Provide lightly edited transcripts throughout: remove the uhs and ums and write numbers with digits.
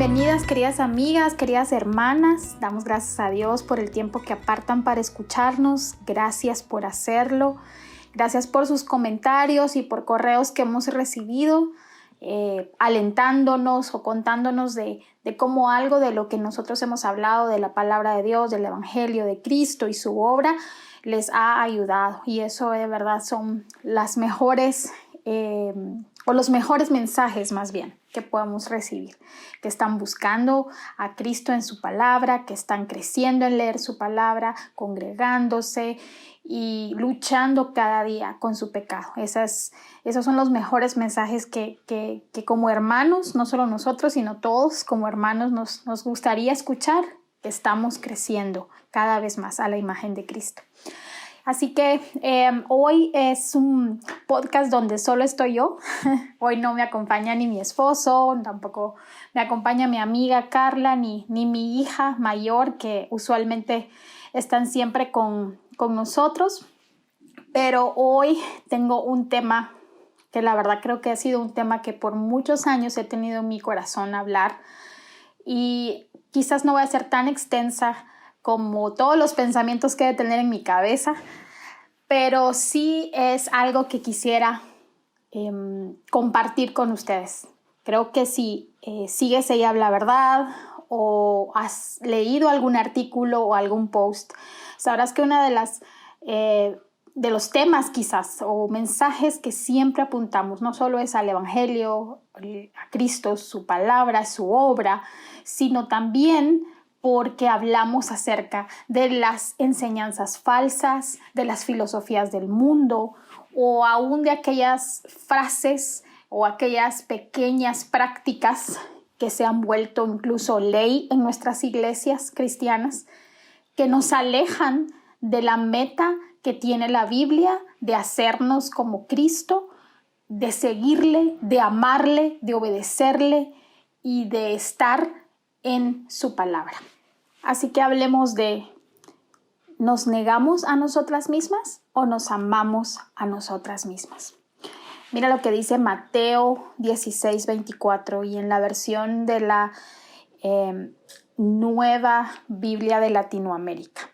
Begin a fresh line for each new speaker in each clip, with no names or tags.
Bienvenidas, queridas amigas, queridas hermanas. Damos gracias a Dios por el tiempo que apartan para escucharnos. Gracias por hacerlo. Gracias por sus comentarios y por correos que hemos recibido, alentándonos o contándonos de cómo algo de lo que nosotros hemos hablado, de la palabra de Dios, del Evangelio de Cristo y su obra, les ha ayudado. Y eso de verdad son las mejores o los mejores mensajes más bien que podamos recibir, que están buscando a Cristo en su palabra, que están creciendo en leer su palabra, congregándose y luchando cada día con su pecado. Esos son los mejores mensajes que como hermanos, no solo nosotros, sino todos como hermanos nos gustaría escuchar, que estamos creciendo cada vez más a la imagen de Cristo. Así que hoy es un podcast donde solo estoy yo. Hoy no me acompaña ni mi esposo, tampoco me acompaña mi amiga Carla, ni mi hija mayor, que usualmente están siempre con nosotros. Pero hoy tengo un tema que la verdad creo que ha sido un tema que por muchos años he tenido en mi corazón hablar. Y quizás no voy a ser tan extensa como todos los pensamientos que he de tener en mi cabeza, pero sí es algo que quisiera compartir con ustedes. Creo que si sigues Ella Habla Verdad o has leído algún artículo o algún post, sabrás que una de los temas quizás o mensajes que siempre apuntamos no solo es al Evangelio, a Cristo, su palabra, su obra, sino también porque hablamos acerca de las enseñanzas falsas, de las filosofías del mundo o aún de aquellas frases o aquellas pequeñas prácticas que se han vuelto incluso ley en nuestras iglesias cristianas, que nos alejan de la meta que tiene la Biblia de hacernos como Cristo, de seguirle, de amarle, de obedecerle y de estar en su palabra. Así que hablemos de ¿nos negamos a nosotras mismas o nos amamos a nosotras mismas? Mira lo que dice Mateo 16:24 y en la versión de la Nueva Biblia de Latinoamérica.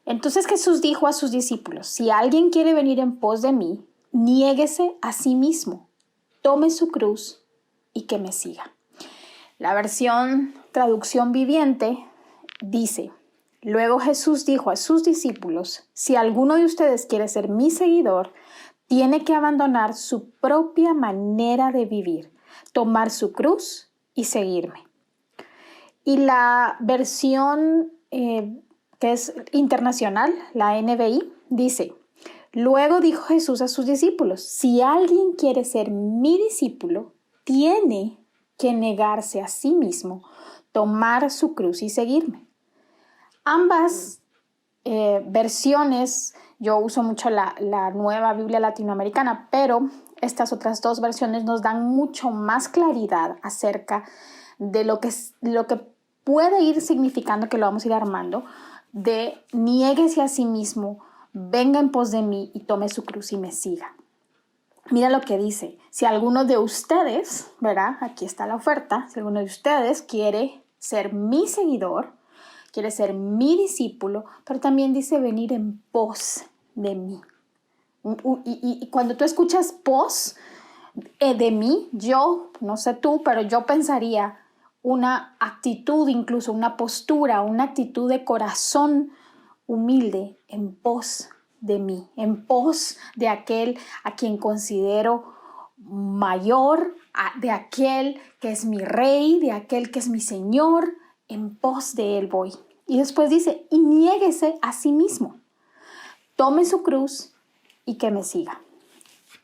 Entonces Jesús dijo a sus discípulos: si alguien quiere venir en pos de mí, niéguese a sí mismo, tome su cruz y que me siga. La versión Traducción Viviente dice: luego Jesús dijo a sus discípulos: si alguno de ustedes quiere ser mi seguidor, tiene que abandonar su propia manera de vivir, tomar su cruz y seguirme. Y la versión que es internacional, la NBI, dice: luego dijo Jesús a sus discípulos: si alguien quiere ser mi discípulo, tiene que negarse a sí mismo, tomar su cruz y seguirme. Ambas versiones, yo uso mucho la Nueva Biblia Latinoamericana, pero estas otras dos versiones nos dan mucho más claridad acerca de lo que puede ir significando, que lo vamos a ir armando, de niéguese a sí mismo, venga en pos de mí y tome su cruz y me siga. Mira lo que dice: si alguno de ustedes, ¿verdad? Aquí está la oferta. Si alguno de ustedes quiere ser mi seguidor, quiere ser mi discípulo, pero también dice venir en pos de mí. Y cuando tú escuchas pos de mí, yo, no sé tú, pero yo pensaría una actitud, incluso una postura, una actitud de corazón humilde en pos de mí, en pos de aquel a quien considero mayor, de aquel que es mi rey, de aquel que es mi Señor, en pos de él voy. Y después dice: y niéguese a sí mismo, tome su cruz y que me siga.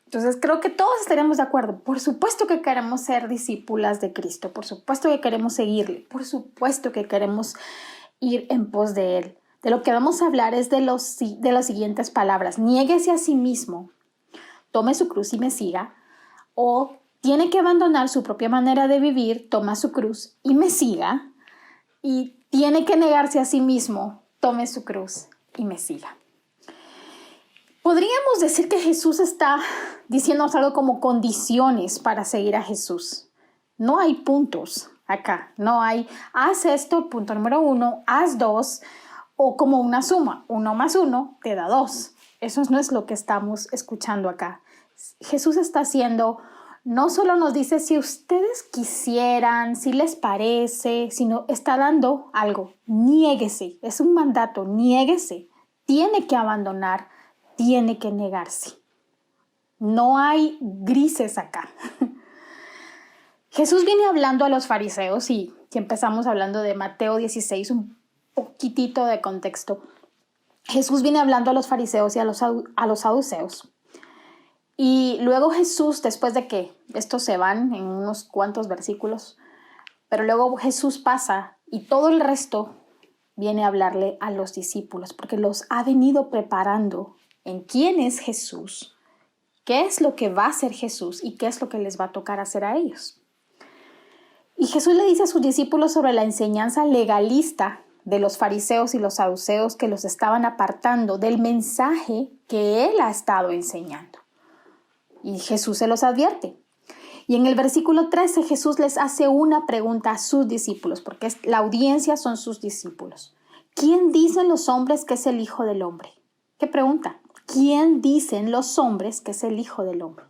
Entonces creo que todos estaremos de acuerdo. Por supuesto que queremos ser discípulas de Cristo, por supuesto que queremos seguirle, por supuesto que queremos ir en pos de él. De lo que vamos a hablar es de las siguientes palabras: niéguese a sí mismo, tome su cruz y me siga, o tiene que abandonar su propia manera de vivir, toma su cruz y me siga, y tiene que negarse a sí mismo, tome su cruz y me siga. Podríamos decir que Jesús está diciéndonos algo como condiciones para seguir a Jesús. No hay puntos, acá. No hay, haz esto, punto número 1, haz 2, o como una suma, 1 más 1 te da 2. Eso no es lo que estamos escuchando acá. Jesús está haciendo, no solo nos dice si ustedes quisieran, si les parece, sino está dando algo. Niéguese, es un mandato, niéguese. Tiene que abandonar, tiene que negarse. No hay grises acá. Jesús viene hablando a los fariseos y si empezamos hablando de Mateo 16, un poquitito de contexto. Jesús viene hablando a los fariseos y a los saduceos. Y luego Jesús, después de que estos se van en unos cuantos versículos, pero luego Jesús pasa y todo el resto viene a hablarle a los discípulos porque los ha venido preparando en quién es Jesús, qué es lo que va a hacer Jesús y qué es lo que les va a tocar hacer a ellos. Y Jesús le dice a sus discípulos sobre la enseñanza legalista de los fariseos y los saduceos que los estaban apartando del mensaje que él ha estado enseñando. Y Jesús se los advierte. Y en el versículo 13 Jesús les hace una pregunta a sus discípulos, porque la audiencia son sus discípulos. ¿Quién dicen los hombres que es el Hijo del Hombre? ¿Qué pregunta? ¿Quién dicen los hombres que es el Hijo del Hombre?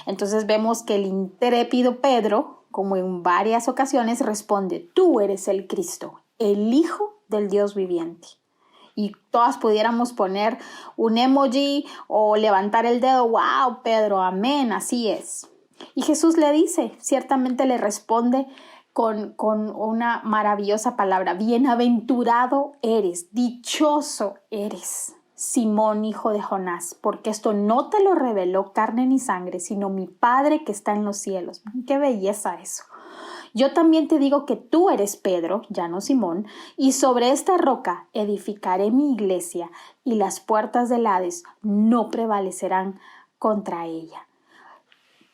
Entonces vemos que el intrépido Pedro, como en varias ocasiones, responde: tú eres el Cristo, el Hijo del Dios viviente. Y todas pudiéramos poner un emoji o levantar el dedo: wow, Pedro, amén, así es. Y Jesús le dice, ciertamente le responde con una maravillosa palabra: bienaventurado eres, dichoso eres, Simón, hijo de Jonás, porque esto no te lo reveló carne ni sangre, sino mi Padre que está en los cielos. ¡Qué belleza eso! Yo también te digo que tú eres Pedro, ya no Simón, y sobre esta roca edificaré mi iglesia, y las puertas del Hades no prevalecerán contra ella.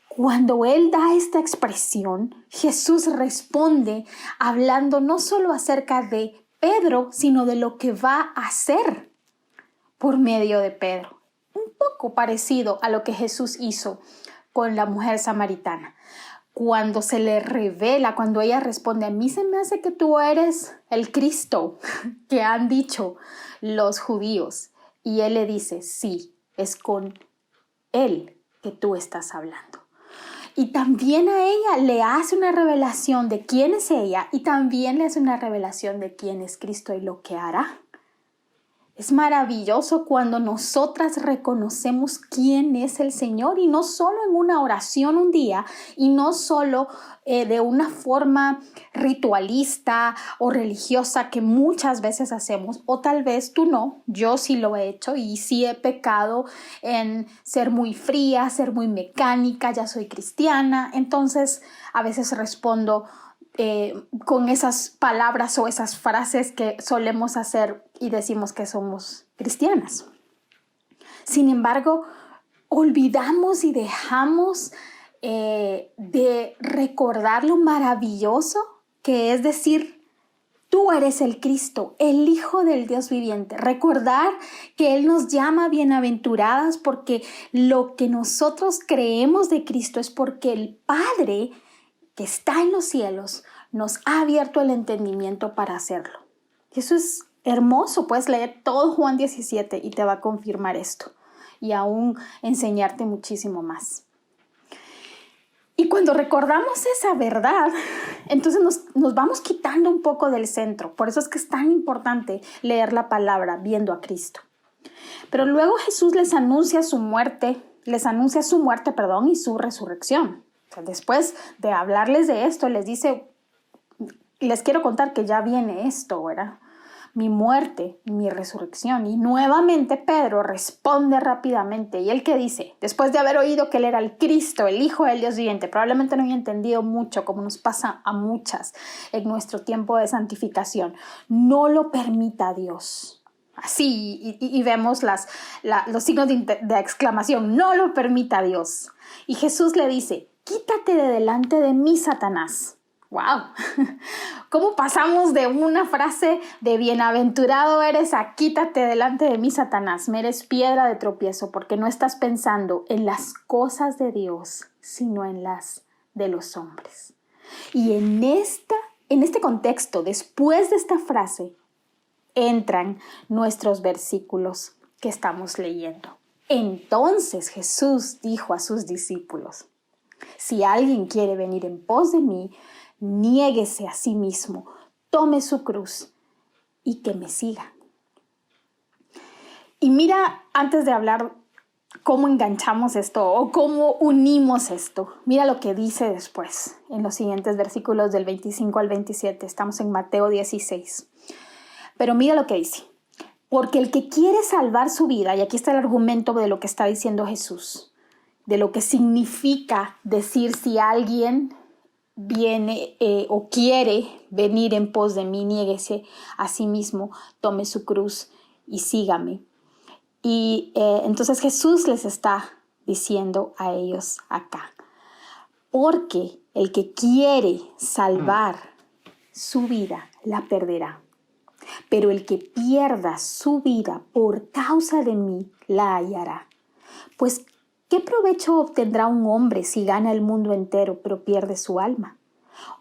Cuando él da esta expresión, Jesús responde hablando no solo acerca de Pedro, sino de lo que va a hacer por medio de Pedro. Un poco parecido a lo que Jesús hizo con la mujer samaritana. Cuando se le revela, cuando ella responde: a mí se me hace que tú eres el Cristo que han dicho los judíos. Y él le dice: sí, es con él que tú estás hablando. Y también a ella le hace una revelación de quién es ella y también le hace una revelación de quién es Cristo y lo que hará. Es maravilloso cuando nosotras reconocemos quién es el Señor, y no solo en una oración un día, y no solo de una forma ritualista o religiosa que muchas veces hacemos, o tal vez tú no, yo sí lo he hecho y sí he pecado en ser muy fría, ser muy mecánica, ya soy cristiana, entonces a veces respondo con esas palabras o esas frases que solemos hacer y decimos que somos cristianas. Sin embargo, olvidamos y dejamos de recordar lo maravilloso que es decir: tú eres el Cristo, el Hijo del Dios viviente. Recordar que Él nos llama bienaventuradas porque lo que nosotros creemos de Cristo es porque el Padre que está en los cielos nos ha abierto el entendimiento para hacerlo. Eso es hermoso. Puedes leer todo Juan 17 y te va a confirmar esto y aún enseñarte muchísimo más. Y cuando recordamos esa verdad, entonces nos vamos quitando un poco del centro. Por eso es que es tan importante leer la palabra viendo a Cristo. Pero luego Jesús les anuncia su muerte y su resurrección. O sea, después de hablarles de esto, les dice: les quiero contar que ya viene esto, ¿verdad? Mi muerte, mi resurrección. Y nuevamente Pedro responde rápidamente. ¿Y él qué dice? Después de haber oído que él era el Cristo, el Hijo del Dios viviente, probablemente no había entendido mucho, como nos pasa a muchas en nuestro tiempo de santificación. No lo permita Dios. Así, y vemos los signos de exclamación. No lo permita Dios. Y Jesús le dice: quítate de delante de mí, Satanás. ¡Wow! ¿Cómo pasamos de una frase de bienaventurado eres a quítate delante de mí, Satanás? Me eres piedra de tropiezo porque no estás pensando en las cosas de Dios, sino en las de los hombres. Y en este contexto, después de esta frase, entran nuestros versículos que estamos leyendo. Entonces Jesús dijo a sus discípulos: si alguien quiere venir en pos de mí, niéguese a sí mismo, tome su cruz y que me siga. Y mira, antes de hablar cómo enganchamos esto o cómo unimos esto, mira lo que dice después en los siguientes versículos del 25 al 27. Estamos en Mateo 16. Pero mira lo que dice: porque el que quiere salvar su vida, y aquí está el argumento de lo que está diciendo Jesús, de lo que significa decir si alguien viene o quiere venir en pos de mí, niéguese a sí mismo, tome su cruz y sígame. Y entonces Jesús les está diciendo a ellos acá: porque el que quiere salvar su vida la perderá, pero el que pierda su vida por causa de mí la hallará. Pues, ¿qué provecho obtendrá un hombre si gana el mundo entero pero pierde su alma?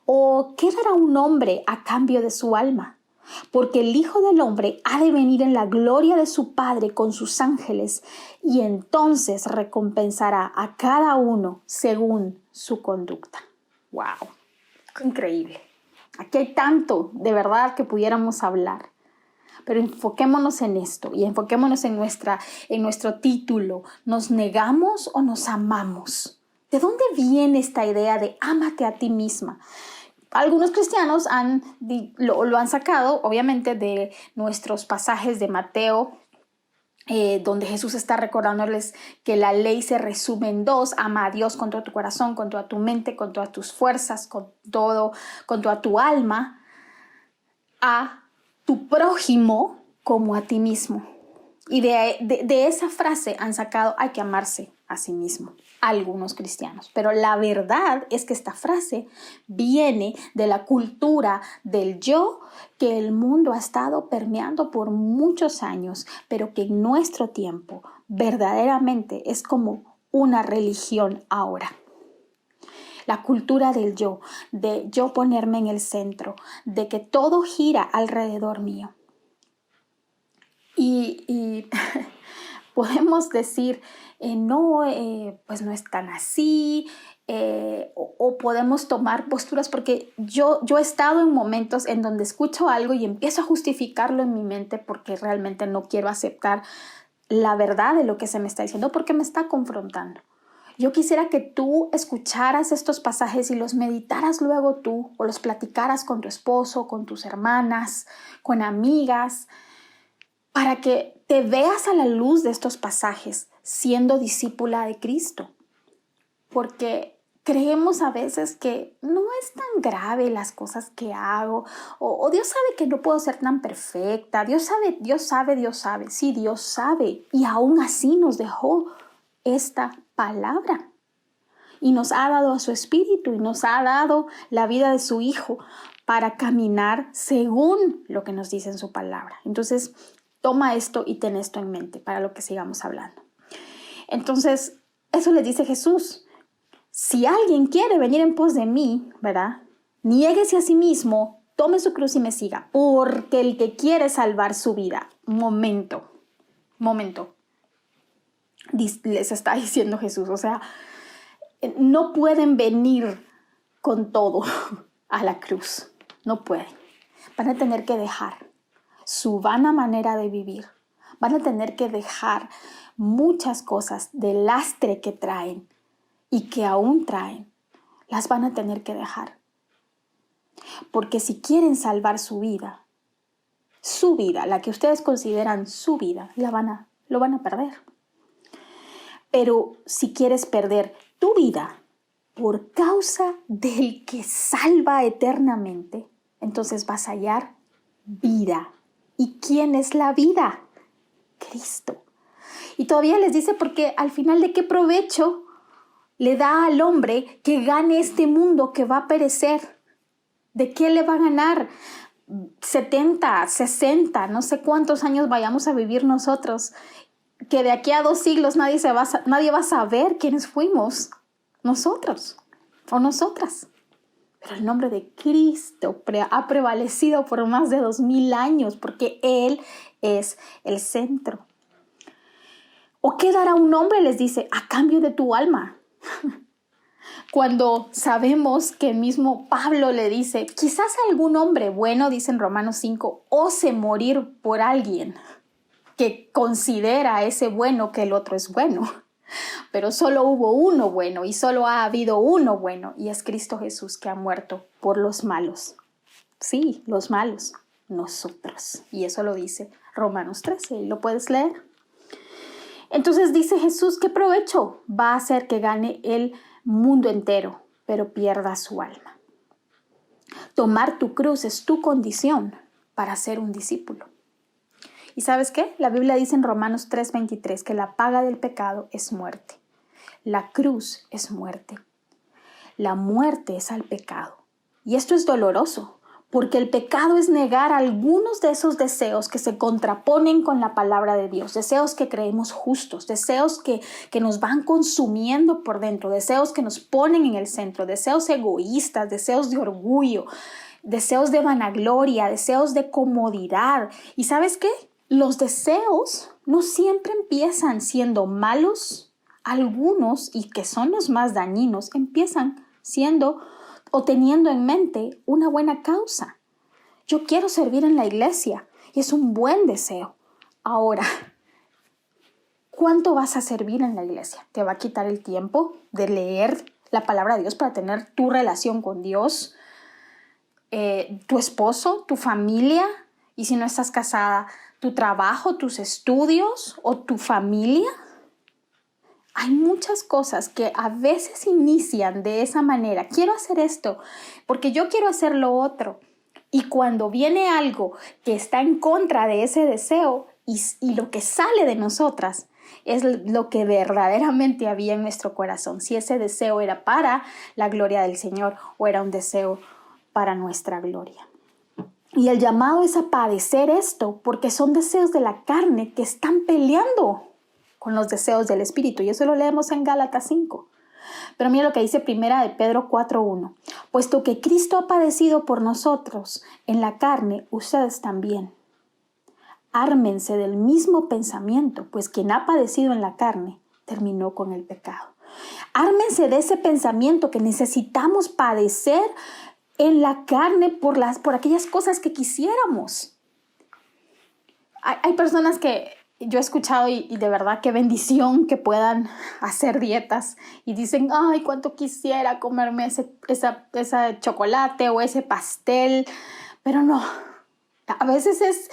¿O qué dará un hombre a cambio de su alma? Porque el Hijo del Hombre ha de venir en la gloria de su Padre con sus ángeles, y entonces recompensará a cada uno según su conducta. ¡Wow! ¡Qué increíble! Aquí hay tanto de verdad que pudiéramos hablar. Pero enfoquémonos en esto y enfoquémonos en nuestro título. ¿Nos negamos o nos amamos? ¿De dónde viene esta idea de ámate a ti misma? Algunos cristianos lo han sacado, obviamente, de nuestros pasajes de Mateo, donde Jesús está recordándoles que la ley se resume en dos: ama a Dios con todo tu corazón, con toda tu mente, con todas tus fuerzas, con toda tu alma, a tu prójimo como a ti mismo. Y de esa frase han sacado: hay que amarse a sí mismo, algunos cristianos. Pero la verdad es que esta frase viene de la cultura del yo que el mundo ha estado permeando por muchos años, pero que en nuestro tiempo verdaderamente es como una religión ahora. La cultura del yo, de yo ponerme en el centro, de que todo gira alrededor mío. Y podemos decir, no, pues no es tan así, o podemos tomar posturas, porque yo he estado en momentos en donde escucho algo y empiezo a justificarlo en mi mente porque realmente no quiero aceptar la verdad de lo que se me está diciendo, porque me está confrontando. Yo quisiera que tú escucharas estos pasajes y los meditaras luego tú, o los platicaras con tu esposo, con tus hermanas, con amigas, para que te veas a la luz de estos pasajes siendo discípula de Cristo. Porque creemos a veces que no es tan grave las cosas que hago, o Dios sabe que no puedo ser tan perfecta, Dios sabe, sí, Dios sabe, y aún así nos dejó esta palabra. Y nos ha dado a su Espíritu y nos ha dado la vida de su Hijo para caminar según lo que nos dice en su palabra. Entonces, toma esto y ten esto en mente para lo que sigamos hablando. Entonces, eso les dice Jesús. Si alguien quiere venir en pos de mí, ¿verdad? Niéguese a sí mismo, tome su cruz y me siga. Porque el que quiere salvar su vida, momento. Les está diciendo Jesús, o sea, no pueden venir con todo a la cruz. No pueden. Van a tener que dejar su vana manera de vivir. Van a tener que dejar muchas cosas del lastre que traen y que aún traen. Las van a tener que dejar. Porque si quieren salvar su vida, la que ustedes consideran su vida, lo van a perder. Pero si quieres perder tu vida por causa del que salva eternamente, entonces vas a hallar vida. ¿Y quién es la vida? Cristo. Y todavía les dice, porque al final, ¿de qué provecho le da al hombre que gane este mundo que va a perecer? ¿De qué le va a ganar 70, 60, no sé cuántos años vayamos a vivir nosotros? Que de aquí a 2 siglos nadie va a saber quiénes fuimos, nosotros o nosotras. Pero el nombre de Cristo ha prevalecido por más de 2000 años porque Él es el centro. ¿O qué dará un hombre? Les dice, a cambio de tu alma. Cuando sabemos que el mismo Pablo le dice, quizás algún hombre bueno, dice en Romanos 5, ose morir por alguien que considera ese bueno que el otro es bueno. Pero solo hubo uno bueno y solo ha habido uno bueno y es Cristo Jesús que ha muerto por los malos. Sí, los malos, nosotros. Y eso lo dice Romanos 13, ¿lo puedes leer? Entonces dice Jesús, ¿qué provecho va a hacer que gane el mundo entero, pero pierda su alma? Tomar tu cruz es tu condición para ser un discípulo. ¿Y sabes qué? La Biblia dice en Romanos 3:23 que la paga del pecado es muerte. La cruz es muerte. La muerte es al pecado. Y esto es doloroso, porque el pecado es negar algunos de esos deseos que se contraponen con la palabra de Dios, deseos que creemos justos, deseos que nos van consumiendo por dentro, deseos que nos ponen en el centro, deseos egoístas, deseos de orgullo, deseos de vanagloria, deseos de comodidad. ¿Y sabes qué? Los deseos no siempre empiezan siendo malos. Algunos, y que son los más dañinos, empiezan siendo o teniendo en mente una buena causa. Yo quiero servir en la iglesia y es un buen deseo. Ahora, ¿cuánto vas a servir en la iglesia? ¿Te va a quitar el tiempo de leer la palabra de Dios para tener tu relación con Dios? ¿Tu esposo, tu familia? Y si no estás casada, ¿tu trabajo, tus estudios o tu familia? Hay muchas cosas que a veces inician de esa manera. Quiero hacer esto porque yo quiero hacer lo otro. Y cuando viene algo que está en contra de ese deseo y lo que sale de nosotras es lo que verdaderamente había en nuestro corazón. Si ese deseo era para la gloria del Señor o era un deseo para nuestra gloria. Y el llamado es a padecer esto porque son deseos de la carne que están peleando con los deseos del Espíritu. Y eso lo leemos en Gálatas 5. Pero mira lo que dice 1 de Pedro 4:1. Puesto que Cristo ha padecido por nosotros en la carne, ustedes también. Ármense del mismo pensamiento, pues quien ha padecido en la carne terminó con el pecado. Ármense de ese pensamiento que necesitamos padecer en la carne por aquellas cosas que quisiéramos. Hay personas que yo he escuchado y de verdad qué bendición que puedan hacer dietas y dicen, ay, cuánto quisiera comerme ese chocolate o ese pastel, pero no. A veces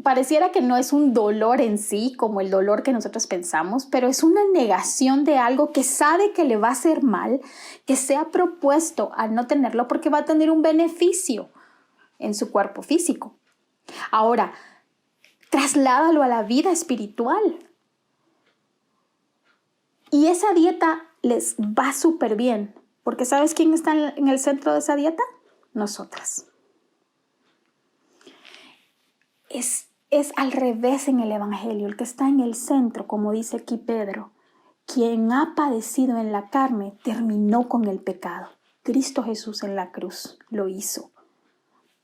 pareciera que no es un dolor en sí, como el dolor que nosotros pensamos, pero es una negación de algo que sabe que le va a hacer mal, que se ha propuesto al no tenerlo porque va a tener un beneficio en su cuerpo físico. Ahora, trasládalo a la vida espiritual. Y esa dieta les va súper bien, porque ¿sabes quién está en el centro de esa dieta? Nosotras. Es al revés en el Evangelio, el que está en el centro, como dice aquí Pedro, quien ha padecido en la carne terminó con el pecado. Cristo Jesús en la cruz lo hizo.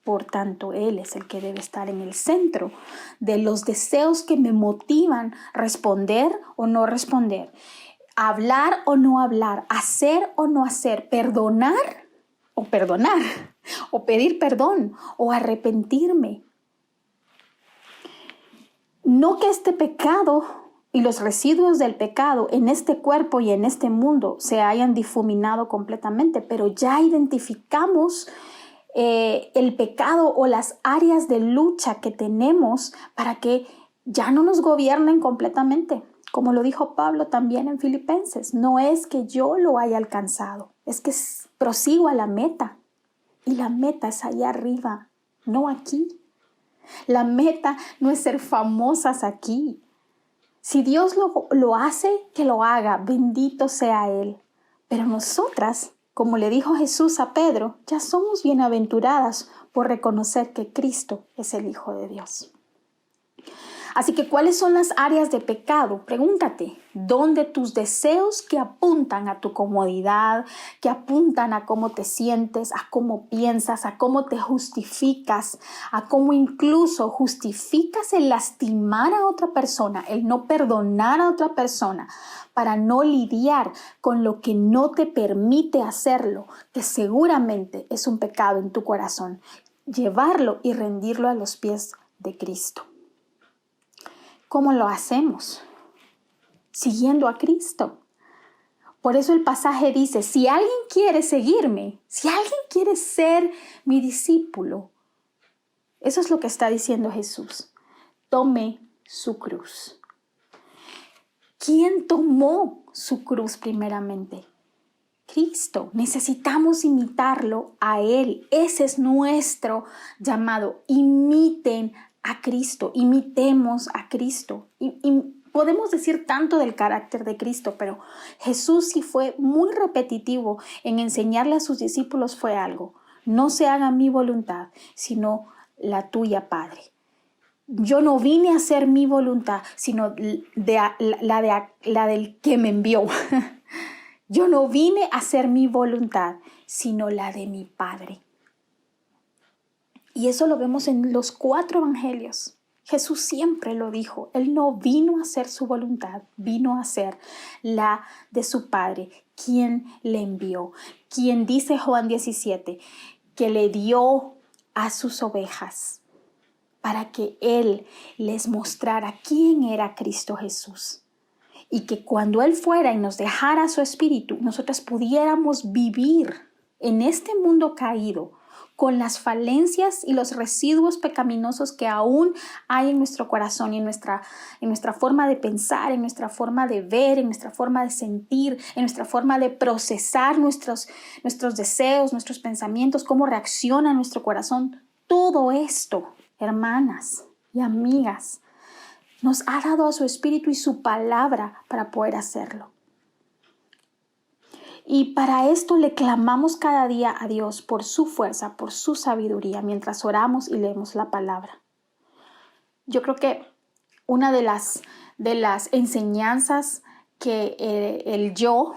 Por tanto, Él es el que debe estar en el centro de los deseos que me motivan responder o no responder, hablar o no hablar, hacer o no hacer, perdonar, o pedir perdón, o arrepentirme. No que este pecado y los residuos del pecado en este cuerpo y en este mundo se hayan difuminado completamente, pero ya identificamos el pecado o las áreas de lucha que tenemos para que ya no nos gobiernen completamente. Como lo dijo Pablo también en Filipenses, no es que yo lo haya alcanzado, es que prosigo a la meta y la meta es allá arriba, no aquí. La meta no es ser famosas aquí. Si Dios lo hace, que lo haga, bendito sea Él. Pero nosotras, como le dijo Jesús a Pedro, ya somos bienaventuradas por reconocer que Cristo es el Hijo de Dios. Así que, ¿cuáles son las áreas de pecado? Pregúntate, ¿dónde tus deseos que apuntan a tu comodidad, que apuntan a cómo te sientes, a cómo piensas, a cómo te justificas, a cómo incluso justificas el lastimar a otra persona, el no perdonar a otra persona, para no lidiar con lo que no te permite hacerlo, que seguramente es un pecado en tu corazón, llevarlo y rendirlo a los pies de Cristo? ¿Cómo lo hacemos? Siguiendo a Cristo. Por eso el pasaje dice, si alguien quiere seguirme, si alguien quiere ser mi discípulo, eso es lo que está diciendo Jesús. Tome su cruz. ¿Quién tomó su cruz primeramente? Cristo. Necesitamos imitarlo a Él. Ese es nuestro llamado. Imiten a Cristo, imitemos a Cristo. Y podemos decir tanto del carácter de Cristo, pero Jesús sí fue muy repetitivo en enseñarle a sus discípulos fue algo. No se haga mi voluntad, sino la tuya, Padre. Yo no vine a hacer mi voluntad, sino la del que me envió. Yo no vine a hacer mi voluntad, sino la de mi Padre. Y eso lo vemos en los 4 evangelios. Jesús siempre lo dijo. Él no vino a hacer su voluntad, vino a hacer la de su Padre, quien le envió. Quien dice Juan 17, que le dio a sus ovejas para que Él les mostrara quién era Cristo Jesús. Y que cuando Él fuera y nos dejara su espíritu, nosotros pudiéramos vivir en este mundo caído con las falencias y los residuos pecaminosos que aún hay en nuestro corazón y en nuestra forma de pensar, en nuestra forma de ver, en nuestra forma de sentir, en nuestra forma de procesar nuestros deseos, nuestros pensamientos, cómo reacciona nuestro corazón. Todo esto, hermanas y amigas, nos ha dado a su espíritu y su palabra para poder hacerlo. Y para esto le clamamos cada día a Dios por su fuerza, por su sabiduría, mientras oramos y leemos la palabra. Yo creo que una de las enseñanzas que el yo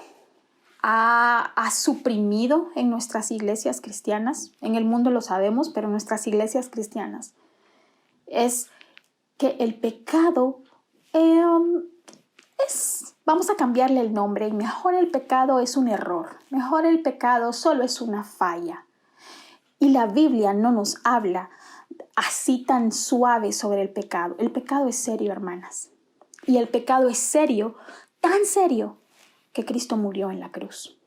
ha suprimido en nuestras iglesias cristianas, en el mundo lo sabemos, pero en nuestras iglesias cristianas, es que el pecado vamos a cambiarle el nombre, y mejor el pecado es un error, mejor el pecado solo es una falla. Y la Biblia no nos habla así tan suave sobre el pecado. El pecado es serio, hermanas. Y el pecado es serio, tan serio, que Cristo murió en la cruz.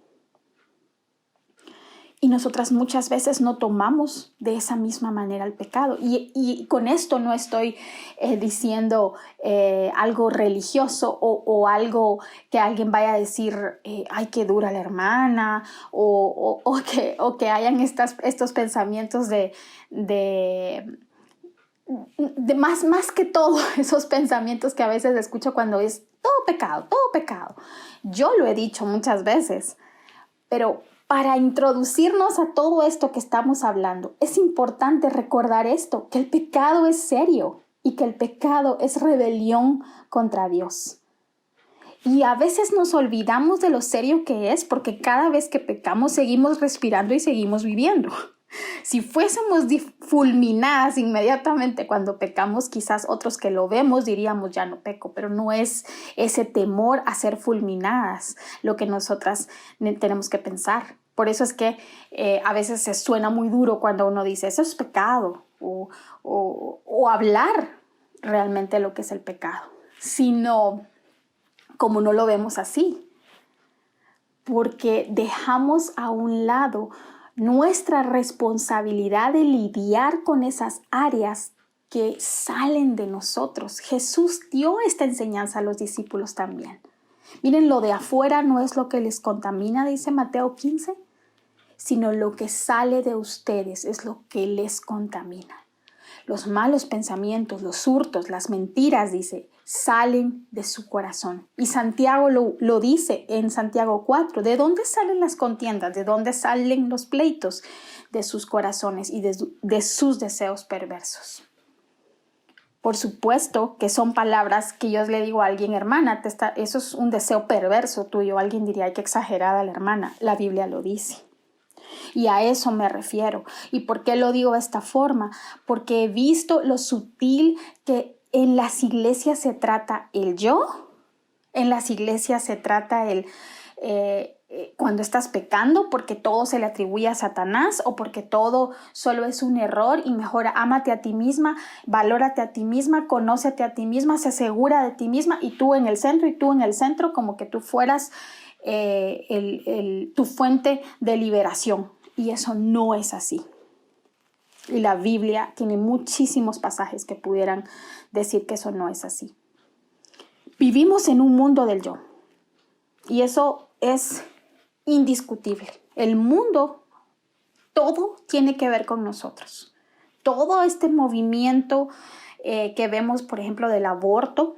Y nosotras muchas veces no tomamos de esa misma manera el pecado. Y con esto no estoy diciendo algo religioso o algo que alguien vaya a decir, ay, qué dura la hermana, o que hayan estos pensamientos de más que todo esos pensamientos que a veces escucho cuando es todo pecado, todo pecado. Yo lo he dicho muchas veces, pero para introducirnos a todo esto que estamos hablando, es importante recordar esto, que el pecado es serio y que el pecado es rebelión contra Dios. Y a veces nos olvidamos de lo serio que es, porque cada vez que pecamos seguimos respirando y seguimos viviendo. Si fuésemos fulminadas inmediatamente cuando pecamos, quizás otros que lo vemos diríamos ya no peco, pero no es ese temor a ser fulminadas lo que nosotras tenemos que pensar. Por eso es que a veces se suena muy duro cuando uno dice eso es pecado o hablar realmente lo que es el pecado, sino como no lo vemos así, porque dejamos a un lado nuestra responsabilidad de lidiar con esas áreas que salen de nosotros. Jesús dio esta enseñanza a los discípulos también. Miren, lo de afuera no es lo que les contamina, dice Mateo 15, sino lo que sale de ustedes es lo que les contamina. Los malos pensamientos, los hurtos, las mentiras, dice, salen de su corazón. Y Santiago lo dice en Santiago 4. ¿De dónde salen las contiendas? ¿De dónde salen los pleitos? De sus corazones y de sus deseos perversos. Por supuesto que son palabras que yo le digo a alguien, hermana, eso es un deseo perverso tuyo. Alguien diría, ay, qué exagerada la hermana. La Biblia lo dice. Y a eso me refiero. ¿Y por qué lo digo de esta forma? Porque he visto lo sutil que en las iglesias se trata el yo. En las iglesias se trata cuando estás pecando porque todo se le atribuye a Satanás o porque todo solo es un error y mejor ámate a ti misma, valórate a ti misma, conócete a ti misma, se asegura de ti misma y tú en el centro y tú en el centro como que tú fueras tu fuente de liberación. Y eso no es así. Y la Biblia tiene muchísimos pasajes que pudieran decir que eso no es así. Vivimos en un mundo del yo. Y eso es indiscutible. El mundo, todo tiene que ver con nosotros. Todo este movimiento que vemos, por ejemplo, del aborto,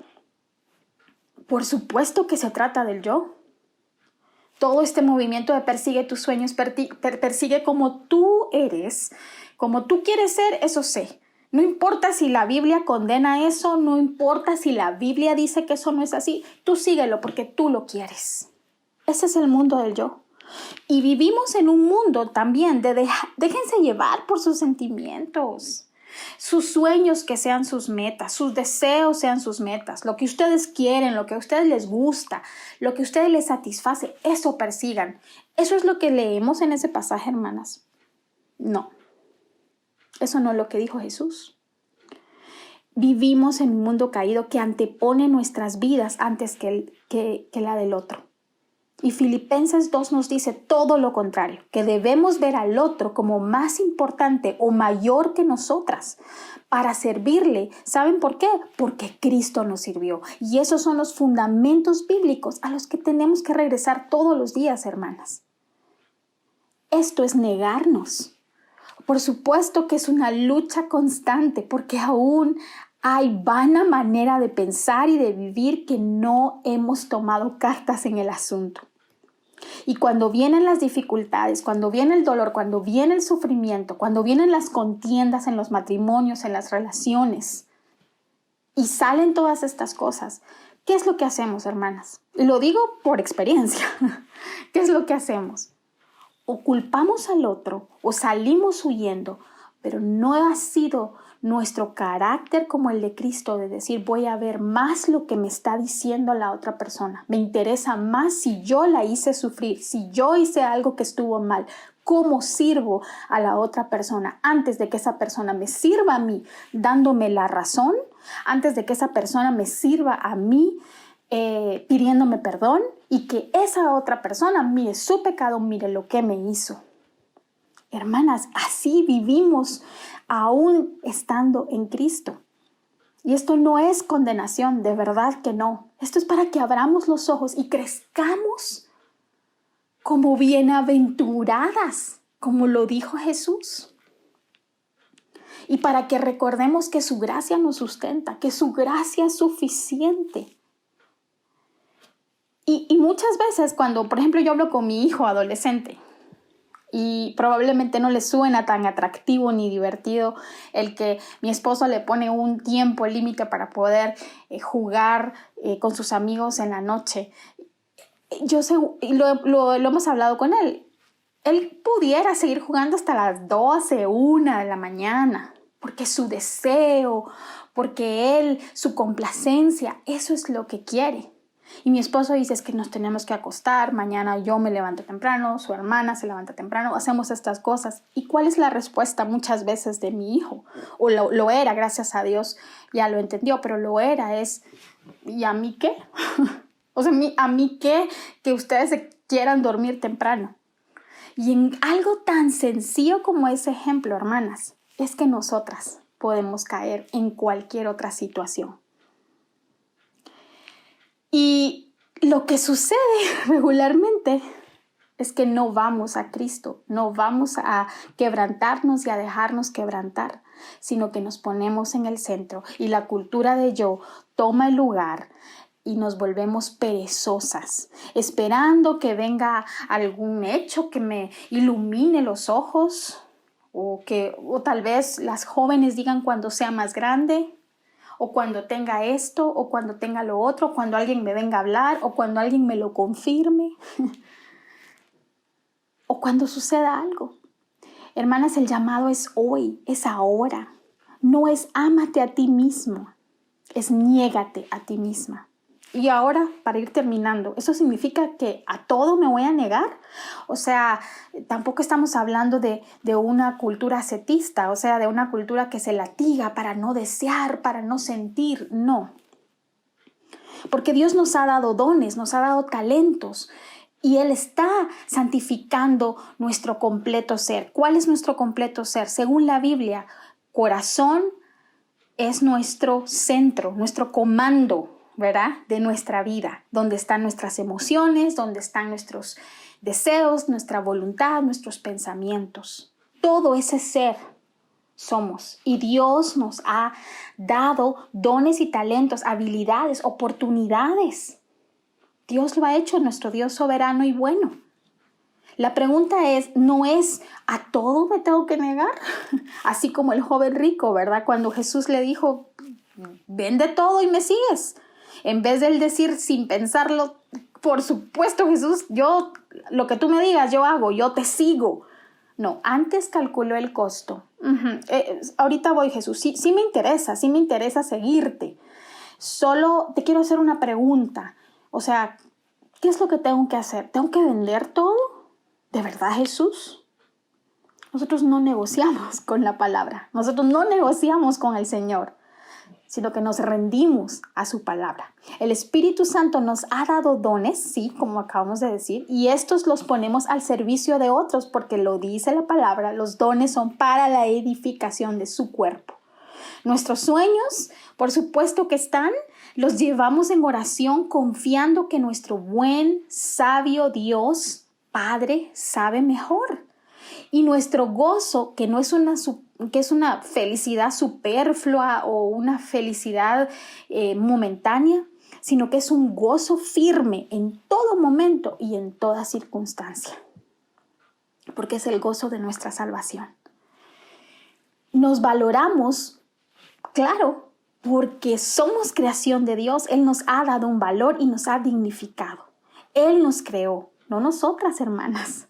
por supuesto que se trata del yo. Todo este movimiento de persigue tus sueños, persigue como tú eres, como tú quieres ser, eso sé. No importa si la Biblia condena eso, no importa si la Biblia dice que eso no es así, tú síguelo porque tú lo quieres. Ese es el mundo del yo. Y vivimos en un mundo también déjense llevar por sus sentimientos. Sus sueños que sean sus metas, sus deseos sean sus metas, lo que ustedes quieren, lo que a ustedes les gusta, lo que a ustedes les satisface, eso persigan. ¿Eso es lo que leemos en ese pasaje, hermanas? No, eso no es lo que dijo Jesús. Vivimos en un mundo caído que antepone nuestras vidas antes que la del otro. Y Filipenses 2 nos dice todo lo contrario, que debemos ver al otro como más importante o mayor que nosotras para servirle. ¿Saben por qué? Porque Cristo nos sirvió. Y esos son los fundamentos bíblicos a los que tenemos que regresar todos los días, hermanas. Esto es negarnos. Por supuesto que es una lucha constante porque aún hay vana manera de pensar y de vivir que no hemos tomado cartas en el asunto. Y cuando vienen las dificultades, cuando viene el dolor, cuando viene el sufrimiento, cuando vienen las contiendas en los matrimonios, en las relaciones, y salen todas estas cosas, ¿qué es lo que hacemos, hermanas? Y lo digo por experiencia. ¿Qué es lo que hacemos? O culpamos al otro o salimos huyendo, pero no ha sido nuestro carácter como el de Cristo de decir voy a ver más lo que me está diciendo la otra persona. Me interesa más si yo la hice sufrir, si yo hice algo que estuvo mal, cómo sirvo a la otra persona antes de que esa persona me sirva a mí dándome la razón, antes de que esa persona me sirva a mí pidiéndome perdón y que esa otra persona mire su pecado, mire lo que me hizo. Hermanas, así vivimos aún estando en Cristo. Y esto no es condenación, de verdad que no. Esto es para que abramos los ojos y crezcamos como bienaventuradas, como lo dijo Jesús. Y para que recordemos que su gracia nos sustenta, que su gracia es suficiente. Y muchas veces cuando, por ejemplo, yo hablo con mi hijo adolescente y probablemente no le suena tan atractivo ni divertido el que mi esposo le pone un tiempo límite para poder jugar con sus amigos en la noche. Lo hemos hablado con él. Él pudiera seguir jugando hasta las 12, 1 de la mañana, porque su deseo, porque su complacencia, eso es lo que quiere. Y mi esposo dice es que nos tenemos que acostar, mañana yo me levanto temprano, su hermana se levanta temprano, hacemos estas cosas. ¿Y cuál es la respuesta muchas veces de mi hijo? O lo era, gracias a Dios, ya lo entendió, pero lo era, ¿y a mí qué? O sea, ¿a mí qué que ustedes se quieran dormir temprano? Y en algo tan sencillo como ese ejemplo, hermanas, es que nosotras podemos caer en cualquier otra situación. Y lo que sucede regularmente es que no vamos a Cristo, no vamos a quebrantarnos y a dejarnos quebrantar, sino que nos ponemos en el centro y la cultura de yo toma el lugar y nos volvemos perezosas, esperando que venga algún hecho que me ilumine los ojos o tal vez las jóvenes digan cuando sea más grande. o cuando tenga esto, o cuando tenga lo otro, cuando alguien me venga a hablar, o cuando alguien me lo confirme, o cuando suceda algo. Hermanas, el llamado es hoy, es ahora. No es ámate a ti mismo, es niégate a ti misma. Y ahora, para ir terminando, ¿eso significa que a todo me voy a negar? O sea, tampoco estamos hablando de una cultura ascetista, o sea, de una cultura que se latiga para no desear, para no sentir. No. Porque Dios nos ha dado dones, nos ha dado talentos. Y Él está santificando nuestro completo ser. ¿Cuál es nuestro completo ser? Según la Biblia, corazón es nuestro centro, nuestro comando, ¿verdad? De nuestra vida, donde están nuestras emociones, donde están nuestros deseos, nuestra voluntad, nuestros pensamientos. Todo ese ser somos. Y Dios nos ha dado dones y talentos, habilidades, oportunidades. Dios lo ha hecho, nuestro Dios soberano y bueno. La pregunta es, ¿no es a todo me tengo que negar? Así como el joven rico, ¿verdad? Cuando Jesús le dijo, vende todo y me sigues. En vez de él decir sin pensarlo, por supuesto Jesús, yo lo que tú me digas yo hago, yo te sigo. No, antes calculó el costo. Ahorita voy, Jesús, sí me interesa seguirte. Solo te quiero hacer una pregunta. O sea, ¿qué es lo que tengo que hacer? ¿Tengo que vender todo? ¿De verdad, Jesús? Nosotros no negociamos con la palabra. Nosotros no negociamos con el Señor, sino que nos rendimos a su palabra. El Espíritu Santo nos ha dado dones, sí, como acabamos de decir, y estos los ponemos al servicio de otros, porque lo dice la palabra, los dones son para la edificación de su cuerpo. Nuestros sueños, por supuesto que están, los llevamos en oración confiando que nuestro buen, sabio Dios, Padre, sabe mejor. Y nuestro gozo, que no es una felicidad superflua o una felicidad momentánea, sino que es un gozo firme en todo momento y en toda circunstancia, porque es el gozo de nuestra salvación. Nos valoramos, claro, porque somos creación de Dios. Él nos ha dado un valor y nos ha dignificado. Él nos creó, no nosotras, hermanas.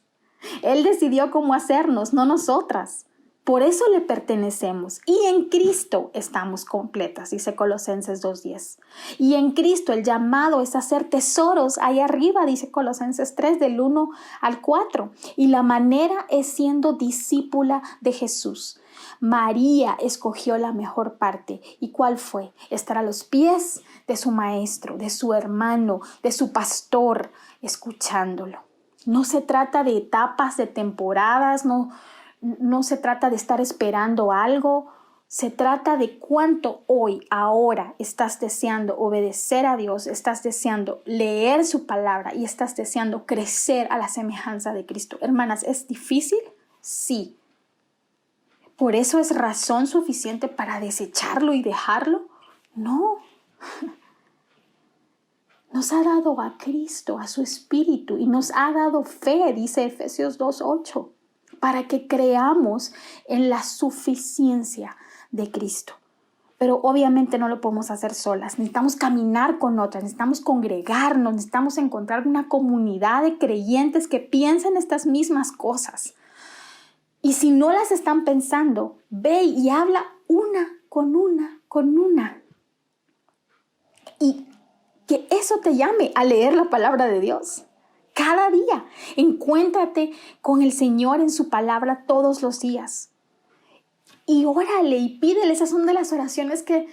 Él decidió cómo hacernos, no nosotras. Por eso le pertenecemos. Y en Cristo estamos completas, dice Colosenses 2:10. Y en Cristo el llamado es hacer tesoros ahí arriba, dice Colosenses 3, del 1 al 4. Y la manera es siendo discípula de Jesús. María escogió la mejor parte. ¿Y cuál fue? Estar a los pies de su maestro, de su hermano, de su pastor, escuchándolo. No se trata de etapas, de temporadas, no se trata de estar esperando algo. Se trata de cuánto hoy, ahora, estás deseando obedecer a Dios, estás deseando leer su palabra y estás deseando crecer a la semejanza de Cristo. Hermanas, ¿es difícil? Sí. ¿Por eso es razón suficiente para desecharlo y dejarlo? No. Nos ha dado a Cristo, a su Espíritu, y nos ha dado fe, dice Efesios 2:8, para que creamos en la suficiencia de Cristo. Pero obviamente no lo podemos hacer solas. Necesitamos caminar con otras, necesitamos congregarnos, necesitamos encontrar una comunidad de creyentes que piensen estas mismas cosas. Y si no las están pensando, ve y habla una con una. Y que eso te llame a leer la palabra de Dios. Cada día, encuéntrate con el Señor en su palabra todos los días. Y órale y pídele. Esas son de las oraciones que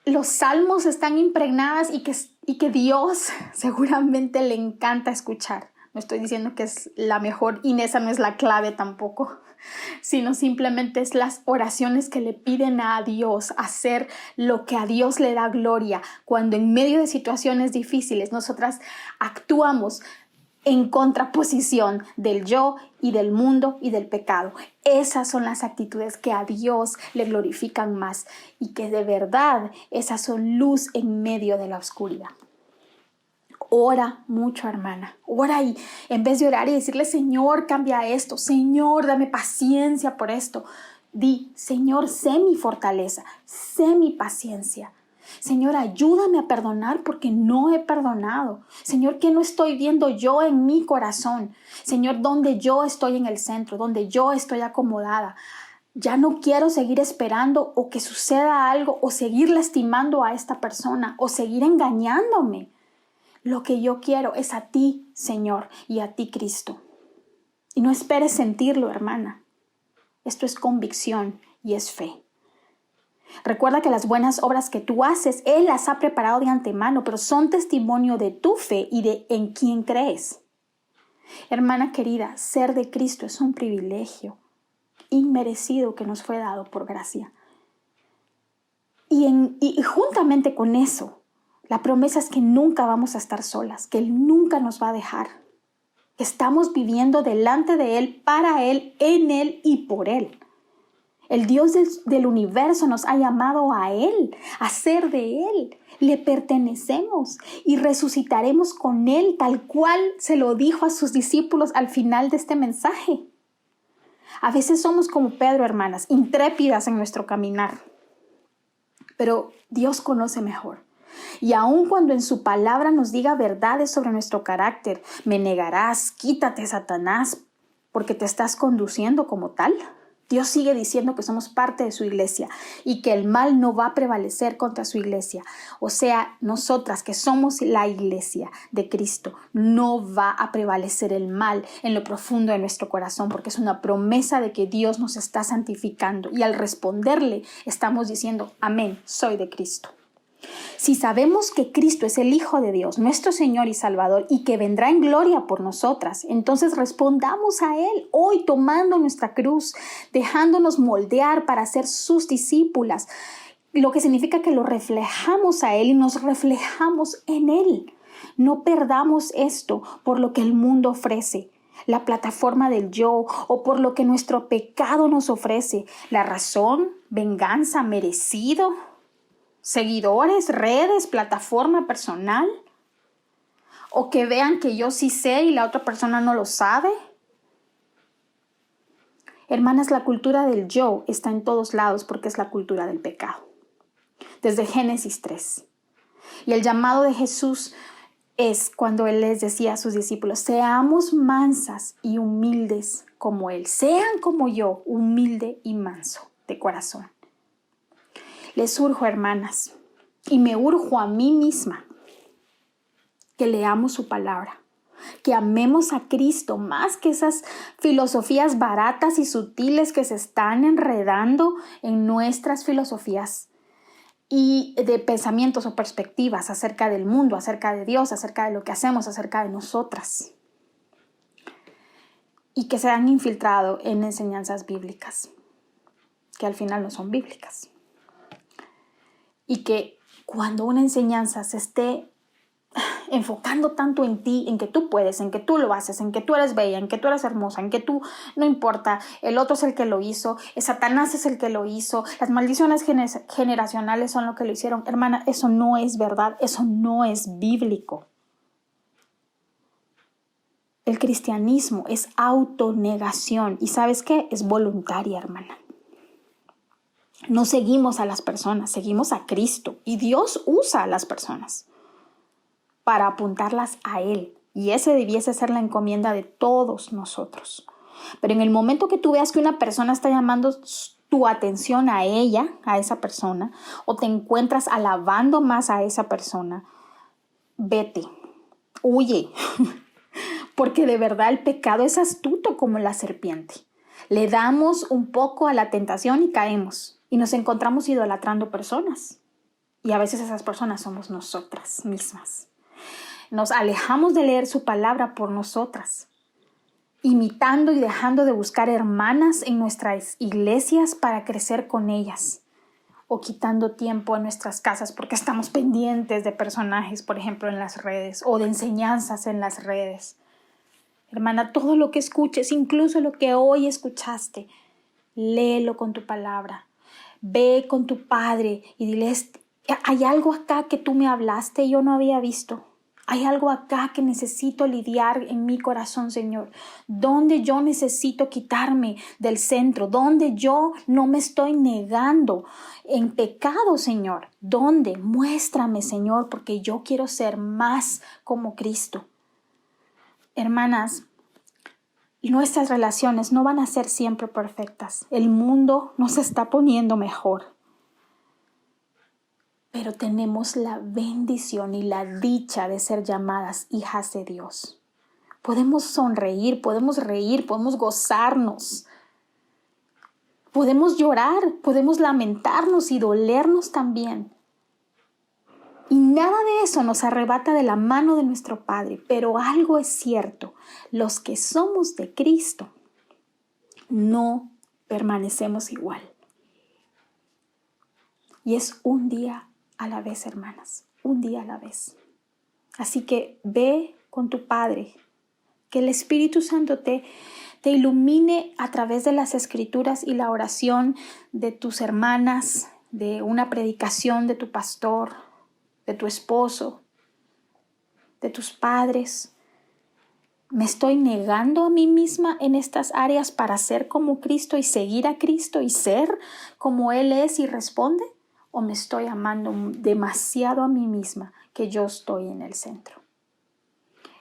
los salmos están impregnadas y que Dios seguramente le encanta escuchar. No estoy diciendo que es la mejor y esa no es la clave tampoco, sino simplemente es las oraciones que le piden a Dios hacer lo que a Dios le da gloria. Cuando en medio de situaciones difíciles nosotras actuamos en contraposición del yo y del mundo y del pecado. Esas son las actitudes que a Dios le glorifican más y que de verdad esas son luz en medio de la oscuridad. Ora mucho, hermana. Ora y en vez de orar y decirle, Señor, cambia esto. Señor, dame paciencia por esto. Di, Señor, sé mi fortaleza, sé mi paciencia. Señor, ayúdame a perdonar porque no he perdonado. Señor, ¿qué no estoy viendo yo en mi corazón? Señor, donde yo estoy en el centro, donde yo estoy acomodada. Ya no quiero seguir esperando o que suceda algo o seguir lastimando a esta persona o seguir engañándome. Lo que yo quiero es a ti, Señor, y a ti, Cristo. Y no esperes sentirlo, hermana. Esto es convicción y es fe. Recuerda que las buenas obras que tú haces, Él las ha preparado de antemano, pero son testimonio de tu fe y de en quién crees. Hermana querida, ser de Cristo es un privilegio inmerecido que nos fue dado por gracia. Y juntamente con eso, la promesa es que nunca vamos a estar solas, que Él nunca nos va a dejar. Estamos viviendo delante de Él, para Él, en Él y por Él. El Dios del universo nos ha llamado a Él, a ser de Él. Le pertenecemos y resucitaremos con Él, tal cual se lo dijo a sus discípulos al final de este mensaje. A veces somos como Pedro, hermanas, intrépidas en nuestro caminar. Pero Dios conoce mejor. Y aun cuando en su palabra nos diga verdades sobre nuestro carácter, me negarás, quítate, Satanás, porque te estás conduciendo como tal. Dios sigue diciendo que somos parte de su iglesia y que el mal no va a prevalecer contra su iglesia. O sea, nosotras que somos la iglesia de Cristo, no va a prevalecer el mal en lo profundo de nuestro corazón, porque es una promesa de que Dios nos está santificando. Y al responderle, estamos diciendo, amén, soy de Cristo. Si sabemos que Cristo es el Hijo de Dios, nuestro Señor y Salvador, y que vendrá en gloria por nosotras, entonces respondamos a Él hoy tomando nuestra cruz, dejándonos moldear para ser sus discípulas, lo que significa que lo reflejamos a Él y nos reflejamos en Él. No perdamos esto por lo que el mundo ofrece, la plataforma del yo, o por lo que nuestro pecado nos ofrece, la razón, venganza, merecido, seguidores, redes, plataforma personal, o que vean que yo sí sé y la otra persona no lo sabe. Hermanas, la cultura del yo está en todos lados porque es la cultura del pecado. Desde Génesis 3. Y el llamado de Jesús es cuando Él les decía a sus discípulos, seamos mansas y humildes como Él. Sean como yo, humilde y manso de corazón. Les urjo, hermanas, y me urjo a mí misma, que leamos su palabra, que amemos a Cristo más que esas filosofías baratas y sutiles que se están enredando en nuestras filosofías y de pensamientos o perspectivas acerca del mundo, acerca de Dios, acerca de lo que hacemos, acerca de nosotras, y que se han infiltrado en enseñanzas bíblicas, que al final no son bíblicas. Y que cuando una enseñanza se esté enfocando tanto en ti, en que tú puedes, en que tú lo haces, en que tú eres bella, en que tú eres hermosa, en que tú no importa, el otro es el que lo hizo, Satanás es el que lo hizo, las maldiciones generacionales son lo que lo hicieron. Hermana, eso no es verdad, eso no es bíblico. El cristianismo es autonegación y ¿sabes qué? Es voluntaria, hermana. No seguimos a las personas, seguimos a Cristo y Dios usa a las personas para apuntarlas a Él. Y ese debiese ser la encomienda de todos nosotros. Pero en el momento que tú veas que una persona está llamando tu atención a ella, a esa persona, o te encuentras alabando más a esa persona, vete, huye. Porque de verdad el pecado es astuto como la serpiente. Le damos un poco a la tentación y caemos. Y nos encontramos idolatrando personas. Y a veces esas personas somos nosotras mismas. Nos alejamos de leer su palabra por nosotras, imitando y dejando de buscar hermanas en nuestras iglesias para crecer con ellas, o quitando tiempo en nuestras casas porque estamos pendientes de personajes, por ejemplo, en las redes, o de enseñanzas en las redes. Hermana, todo lo que escuches, incluso lo que hoy escuchaste, léelo con tu palabra. Ve con tu padre y dile, hay algo acá que tú me hablaste y yo no había visto. Hay algo acá que necesito lidiar en mi corazón, Señor. Donde yo necesito quitarme del centro. Donde yo no me estoy negando en pecado, Señor. ¿Dónde? Muéstrame, Señor, porque yo quiero ser más como Cristo. Hermanas, nuestras relaciones no van a ser siempre perfectas. El mundo nos está poniendo mejor. Pero tenemos la bendición y la dicha de ser llamadas hijas de Dios. Podemos sonreír, podemos reír, podemos gozarnos. Podemos llorar, podemos lamentarnos y dolernos también. Y nada de eso nos arrebata de la mano de nuestro Padre. Pero algo es cierto, los que somos de Cristo no permanecemos igual. Y es un día a la vez, hermanas, un día a la vez. Así que ve con tu Padre, que el Espíritu Santo te ilumine a través de las Escrituras y la oración de tus hermanas, de una predicación de tu pastor, de tu esposo, de tus padres. ¿Me estoy negando a mí misma en estas áreas para ser como Cristo y seguir a Cristo y ser como Él es y responde? ¿O me estoy amando demasiado a mí misma que yo estoy en el centro?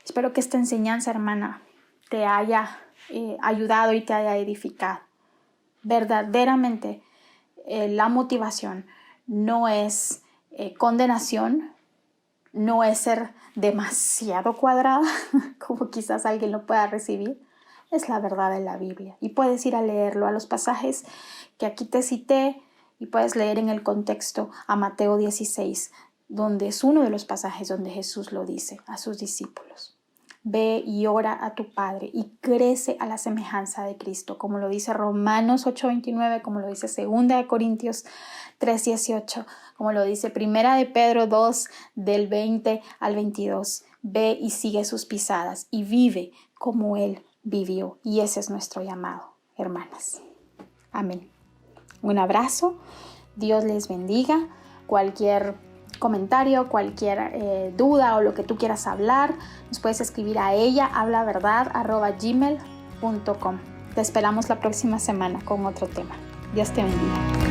Espero que esta enseñanza, hermana, te haya ayudado y te haya edificado. Verdaderamente, la motivación no es condenación, no es ser demasiado cuadrada, como quizás alguien lo pueda recibir. Es la verdad de la Biblia. Y puedes ir a leerlo, a los pasajes que aquí te cité, y puedes leer en el contexto a Mateo 16, donde es uno de los pasajes donde Jesús lo dice a sus discípulos. Ve y ora a tu Padre y crece a la semejanza de Cristo, como lo dice Romanos 8:29, como lo dice 2 Corintios 3:18, como lo dice 1 de Pedro 2, del 20 al 22. Ve y sigue sus pisadas y vive como Él vivió. Y ese es nuestro llamado, hermanas. Amén. Un abrazo, Dios les bendiga. Cualquier comentario, cualquier duda o lo que tú quieras hablar, nos puedes escribir a ella@hablaverdad@gmail.com. Te esperamos la próxima semana con otro tema. Dios te bendiga.